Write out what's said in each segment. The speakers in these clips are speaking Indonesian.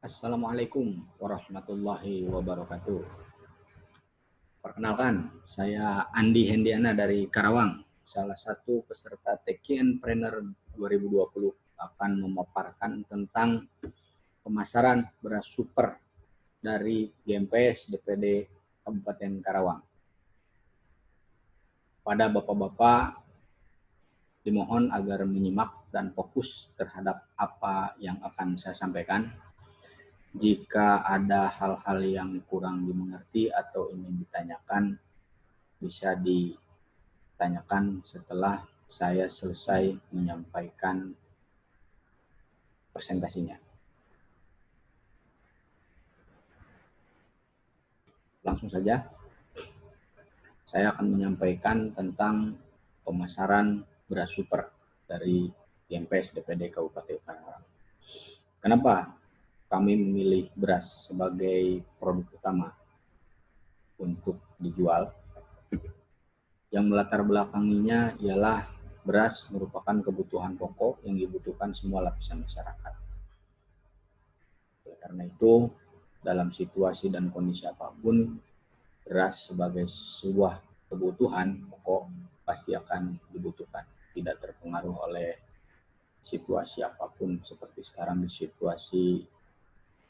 Assalamualaikum warahmatullahi wabarakatuh. Perkenalkan, saya Andi Hendiana dari Karawang, salah satu peserta Techinpreneur 2020 akan memaparkan tentang pemasaran beras super dari GMPS DPD Kabupaten Karawang. Pada Bapak-Bapak dimohon agar menyimak dan fokus terhadap apa yang akan saya sampaikan. Jika ada hal-hal yang kurang dimengerti atau ingin ditanyakan, bisa ditanyakan setelah saya selesai menyampaikan presentasinya. Langsung saja, saya akan menyampaikan tentang pemasaran beras super dari GMPS DPD Kabupaten Karawang. Kenapa kami memilih beras sebagai produk utama untuk dijual? Yang melatar belakanginya ialah beras merupakan kebutuhan pokok yang dibutuhkan semua lapisan masyarakat. Karena itu, dalam situasi dan kondisi apapun, beras sebagai sebuah kebutuhan pokok pasti akan dibutuhkan. Tidak terpengaruh oleh situasi apapun, seperti sekarang di situasi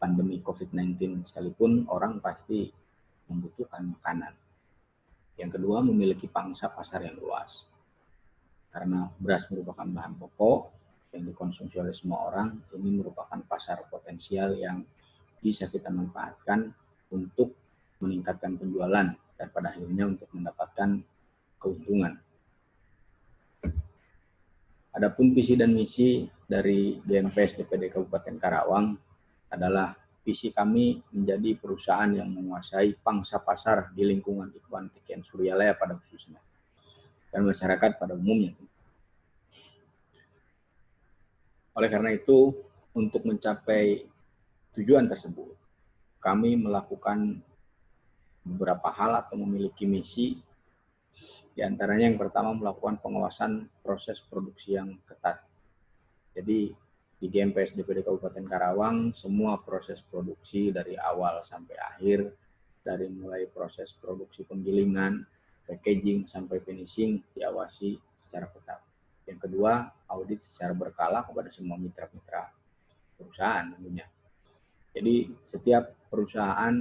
pandemi COVID-19 sekalipun, orang pasti membutuhkan makanan. Yang kedua, memiliki pangsa pasar yang luas. Karena beras merupakan bahan pokok yang dikonsumsi oleh semua orang, ini merupakan pasar potensial yang bisa kita manfaatkan untuk meningkatkan penjualan dan pada akhirnya untuk mendapatkan keuntungan. Adapun visi dan misi dari GMPS DPD Kabupaten Karawang adalah visi kami menjadi perusahaan yang menguasai pangsa pasar di lingkungan Ikhwan Tiken Suryalaya pada khususnya dan masyarakat pada umumnya. Oleh karena itu, untuk mencapai tujuan tersebut, kami melakukan beberapa hal atau memiliki misi. Di antaranya yang pertama melakukan pengawasan proses produksi yang ketat. Jadi di GMPS DPD Kabupaten Karawang, semua proses produksi dari awal sampai akhir, dari mulai proses produksi penggilingan, packaging, sampai finishing diawasi secara ketat. Yang kedua, audit secara berkala kepada semua mitra-mitra perusahaan tentunya. Jadi setiap perusahaan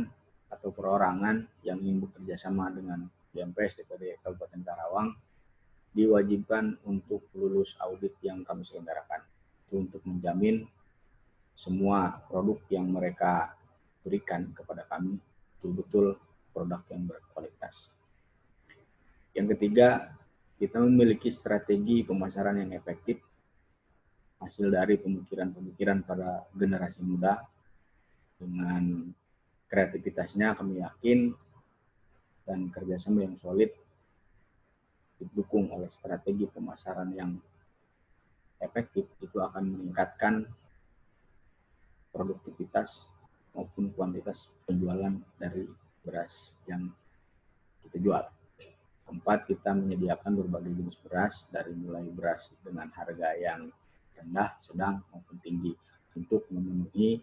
atau perorangan yang ingin bekerja sama dengan GMPS DPD Kabupaten Karawang diwajibkan untuk lulus audit yang kami selenggarakan. Itu untuk menjamin semua produk yang mereka berikan kepada kami betul-betul produk yang berkualitas. Yang ketiga, kita memiliki strategi pemasaran yang efektif hasil dari pemikiran-pemikiran pada generasi muda. Dengan kreativitasnya kami yakin dan kerjasama yang solid didukung oleh strategi pemasaran yang efektif, itu akan meningkatkan produktivitas maupun kuantitas penjualan dari beras yang kita jual. Keempat, kita menyediakan berbagai jenis beras dari mulai beras dengan harga yang rendah, sedang maupun tinggi untuk memenuhi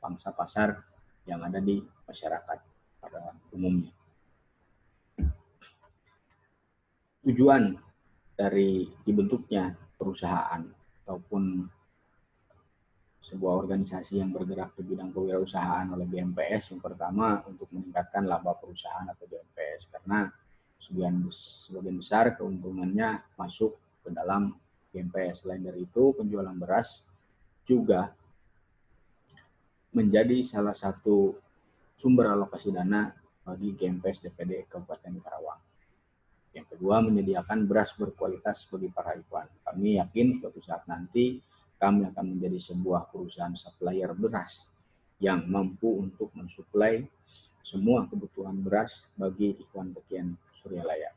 pangsa pasar yang ada di masyarakat pada umumnya. Tujuan dari dibentuknya perusahaan ataupun sebuah organisasi yang bergerak di bidang kewirausahaan oleh GMPS, yang pertama untuk meningkatkan laba perusahaan atau GMPS, karena sebagian besar keuntungannya masuk ke dalam GMPS. Selain dari itu, penjualan beras juga menjadi salah satu sumber alokasi dana bagi GMPS DPD Kabupaten Karawang. Yang kedua, menyediakan beras berkualitas bagi para ikhwan. Kami yakin suatu saat nanti kami akan menjadi sebuah perusahaan supplier beras yang mampu untuk mensuplai semua kebutuhan beras bagi Ikhwan Tiken Suryalaya.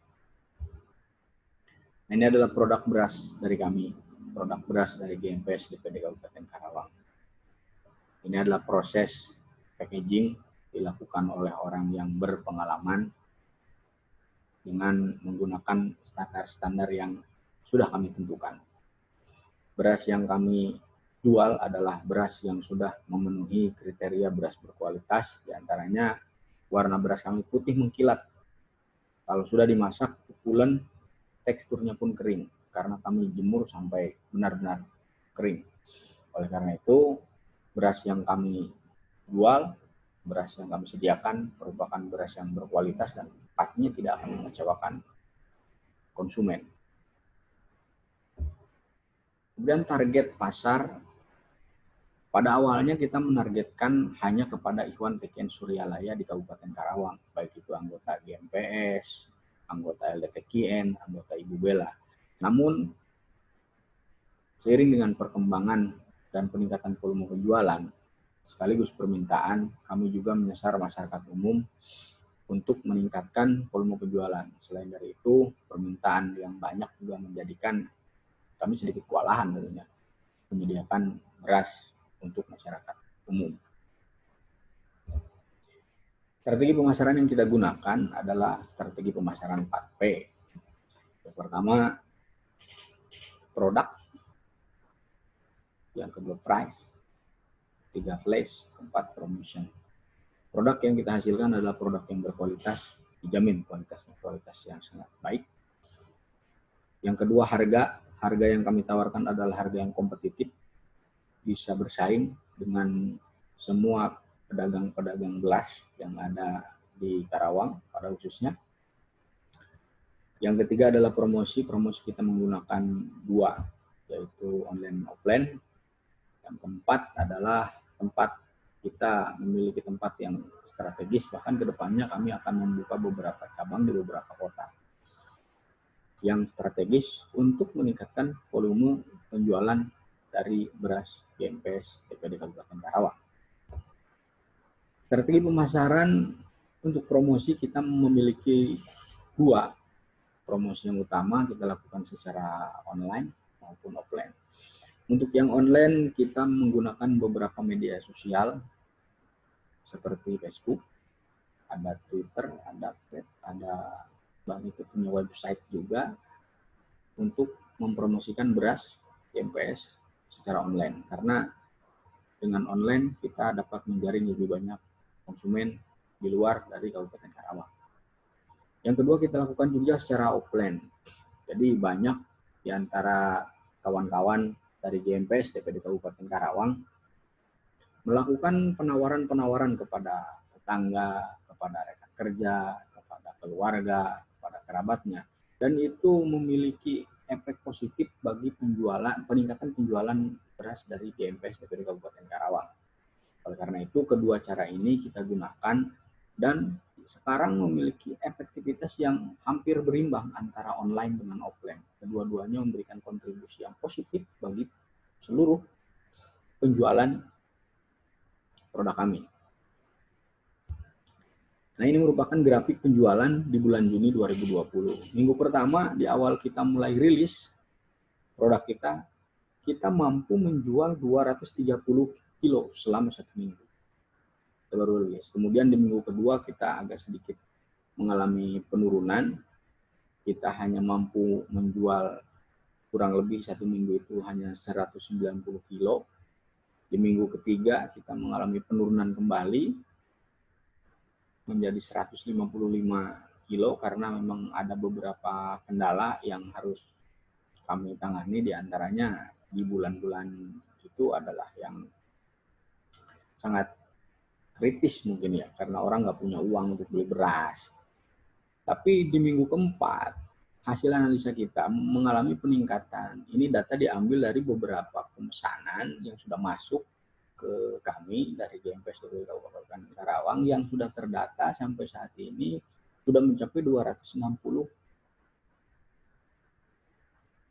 Ini adalah produk beras dari kami, produk beras dari GMPS DPD Kabupaten Karawang. Ini adalah proses packaging dilakukan oleh orang yang berpengalaman dengan menggunakan standar-standar yang sudah kami tentukan. Beras yang kami jual adalah beras yang sudah memenuhi kriteria beras berkualitas, diantaranya warna beras kami putih mengkilat. Kalau sudah dimasak, pukulan teksturnya pun kering, karena kami jemur sampai benar-benar kering. Oleh karena itu, beras yang kami jual, beras yang kami sediakan merupakan beras yang berkualitas dan pastinya tidak akan mengecewakan konsumen. Kemudian target pasar, pada awalnya kita menargetkan hanya kepada Ikhwan PKN Suryalaya di Kabupaten Karawang, baik itu anggota GMPS, anggota LDPKN, anggota Ibu Bella. Namun, seiring dengan perkembangan dan peningkatan volume penjualan, sekaligus permintaan, kami juga menyasar masyarakat umum untuk meningkatkan volume penjualan. Selain dari itu, permintaan yang banyak juga menjadikan kami sedikit kewalahan tentunya menyediakan beras untuk masyarakat umum. Strategi pemasaran yang kita gunakan adalah strategi pemasaran 4P. Yang pertama, produk. Yang kedua, price. 3, flash. 4, promotion. Produk yang kita hasilkan adalah produk yang berkualitas, dijamin kualitas yang sangat baik. Yang kedua, harga. Harga yang kami tawarkan adalah harga yang kompetitif, bisa bersaing dengan semua pedagang-pedagang beras yang ada di Karawang pada khususnya. Yang ketiga adalah promosi. Promosi kita menggunakan 2, yaitu online offline. Yang keempat adalah tempat. Kita memiliki tempat yang strategis, bahkan kedepannya kami akan membuka beberapa cabang di beberapa kota yang strategis untuk meningkatkan volume penjualan dari beras GMPS DPD Kabupaten Karawang. Strategi pemasaran untuk promosi kita memiliki 2. Promosi yang utama kita lakukan secara online maupun offline. Untuk yang online kita menggunakan beberapa media sosial seperti Facebook, ada Twitter, ada Thread, ada Bang itu punya website juga untuk mempromosikan beras GMPS secara online. Karena dengan online kita dapat menjaring lebih banyak konsumen di luar dari Kabupaten Karawang. Yang kedua kita lakukan juga secara offline. Jadi banyak di antara kawan-kawan dari GMPS DPD Kabupaten Karawang melakukan penawaran-penawaran kepada tetangga, kepada rekan kerja, kepada keluarga, kepada kerabatnya. Dan itu memiliki efek positif bagi peningkatan penjualan beras dari GMPS DPD Kabupaten Karawang. Oleh karena itu, kedua cara ini kita gunakan dan sekarang memiliki efektivitas yang hampir berimbang antara online dengan offline. Kedua-duanya memberikan kontribusi yang positif bagi seluruh penjualan produk kami. Nah, ini merupakan grafik penjualan di bulan Juni 2020. Minggu pertama di awal kita mulai rilis produk kita mampu menjual 230 kilo selama 1 minggu. Kita baru rilis. Kemudian di minggu kedua kita agak sedikit mengalami penurunan. Kita hanya mampu menjual kurang lebih 1 minggu itu hanya 190 kilo. Di minggu ketiga kita mengalami penurunan kembali menjadi 155 kilo karena memang ada beberapa kendala yang harus kami tangani, diantaranya di bulan-bulan itu adalah yang sangat kritis mungkin ya, karena orang nggak punya uang untuk beli beras. Tapi di minggu keempat, hasil analisa kita mengalami peningkatan. Ini data diambil dari beberapa pemesanan yang sudah masuk ke kami dari GMPS Kabupaten Karawang yang sudah terdata sampai saat ini sudah mencapai 260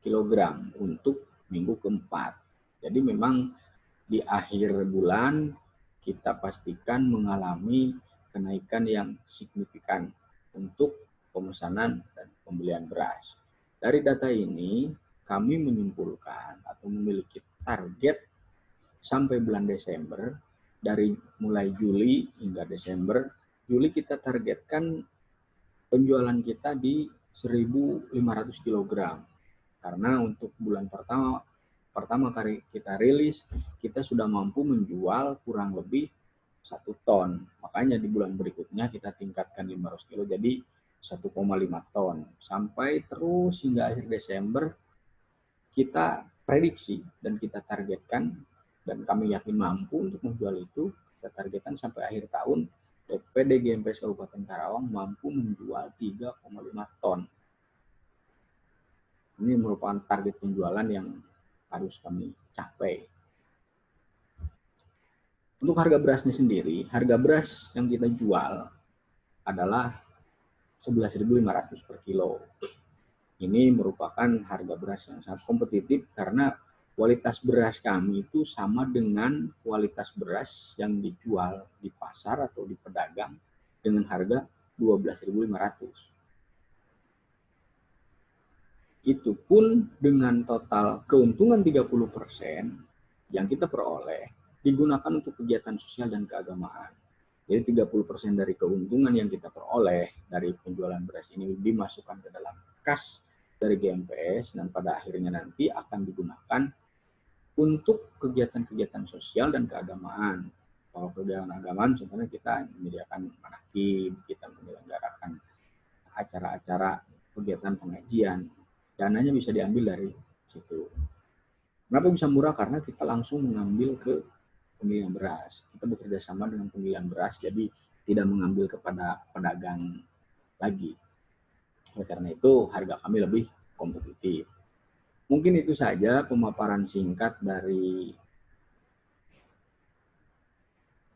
kg untuk minggu keempat. Jadi memang di akhir bulan kita pastikan mengalami kenaikan yang signifikan untuk pemesanan dan pembelian beras. Dari data ini kami menyimpulkan atau memiliki target sampai bulan Desember, dari mulai Juli hingga Desember. Juli kita targetkan penjualan kita di 1.500 kg. Karena untuk bulan pertama kali kita rilis kita sudah mampu menjual kurang lebih 1 ton. Makanya di bulan berikutnya kita tingkatkan 500 kilo jadi 1,5 ton. Sampai terus hingga akhir Desember kita prediksi dan kita targetkan, dan kami yakin mampu untuk menjual itu. Kita targetkan sampai akhir tahun DPD GMPS Kabupaten Karawang mampu menjual 3,5 ton. Ini merupakan target penjualan yang harus kami capai. Untuk harga berasnya sendiri, harga beras yang kita jual adalah 11.500 per kilo. Ini merupakan harga beras yang sangat kompetitif karena kualitas beras kami itu sama dengan kualitas beras yang dijual di pasar atau di pedagang dengan harga 12.500. Itu pun dengan total keuntungan 30% yang kita peroleh digunakan untuk kegiatan sosial dan keagamaan. Jadi 30% dari keuntungan yang kita peroleh dari penjualan beras ini dimasukkan ke dalam kas dari GMPS dan pada akhirnya nanti akan digunakan untuk kegiatan-kegiatan sosial dan keagamaan. Kalau kegiatan keagamaan contohnya kita menyediakan manakib, kita menyelenggarakan acara-acara kegiatan pengajian. Dananya bisa diambil dari situ. Kenapa bisa murah? Karena kita langsung mengambil ke penggilingan beras. Kita bekerja sama dengan penggilingan beras, jadi tidak mengambil kepada pedagang lagi. Oleh karena itu, harga kami lebih kompetitif. Mungkin itu saja pemaparan singkat dari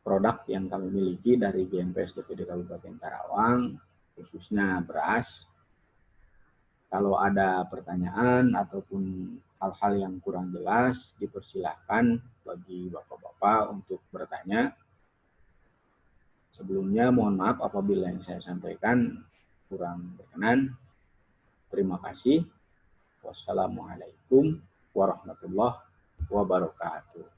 produk yang kami miliki dari GMPS DPD Kabupaten Karawang, khususnya beras. Kalau ada pertanyaan ataupun hal-hal yang kurang jelas, dipersilahkan bagi Bapak-Bapak untuk bertanya. Sebelumnya mohon maaf apabila yang saya sampaikan kurang berkenan. Terima kasih. Wassalamualaikum warahmatullahi wabarakatuh.